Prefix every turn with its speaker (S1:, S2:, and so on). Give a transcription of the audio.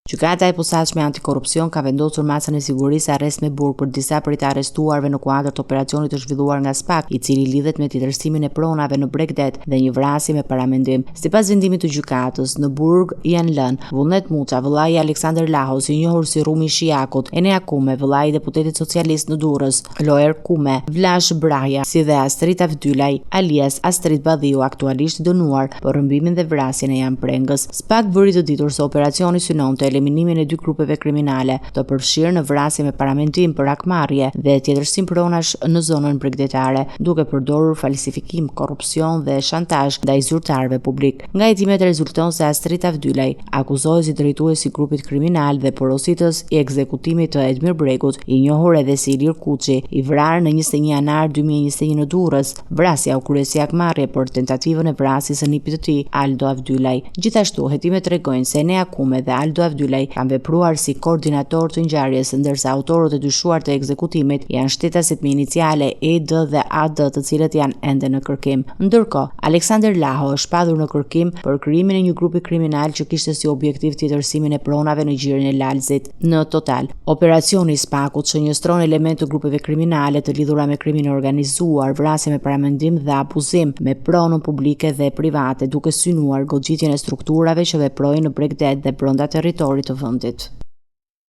S1: Gjykata e posaçme antikorrupsion ka vendosur masën e sigurisë arrest me burg për disa prej të arrestuarve në kuadër të operacionit të zhvilluar nga SPAK, i cili lidhet me tjetërsimin e pronave në Bregdet dhe një vrasje me paramendim. Sipas vendimit të gjykatës, në burg janë lënë Vullnet Muça, vëllai i Aleksander Lahos, i njohur si Rumi Shiakut, Enea Kume, vëllai i deputetit socialist në Durrës, Loer Kume, Vlash Braja, si dhe Astrid Avdylaj, alias Astrid Badhiu, aktualisht dënuar për rrëmbimin dhe vrasjen e Jan Prengës. SPAK bëri të ditur se operacioni synonte eliminimin e dy grupeve kriminale të përfshirë në vrasje me paramendim për akmarrje dhe tjetërsim pronash në zonën bregdetare, duke përdorur falsifikim, korrupsion dhe shantazh ndaj zyrtarëve publik. Nga hetimet rezulton se Astrid Avdylaj akuzohet si drejtuesi i grupit kriminal dhe porositës i ekzekutimit të Edmir Bregut, i njohur edhe si Ilir Kuçi, i vrarë në 21 janar 2021 në Durrës. Vrasja u kryesi akmarrje për tentativën e vrasjes së nipit të tij, Aldo Avdylaj. Gjithashtu, hetimet tregojnë se Enea Kume dhe Aldo Avdylaj kanë vepruar si koordinator të ngjarjes, ndërsa autorët e dyshuar të ekzekutimit janë shtetasit me iniciale ED dhe AD, të cilët janë ende në kërkim. Ndërkohë, Aleksander Laho është shpadur në kërkim për krijimin e një grupi kriminal që kishte si objektiv tjetërsimin e pronave në gjirin e Lalzit. Në total, operacioni i SPAK-ut shënjestron element të grupeve kriminale të lidhura me krimin organizuar, vrasje me paramendim dhe abuzim me pronën publike dhe private, duke synuar goxhitjen e strukturave që veprojnë në Bregdet dhe brenda territorit të vendit.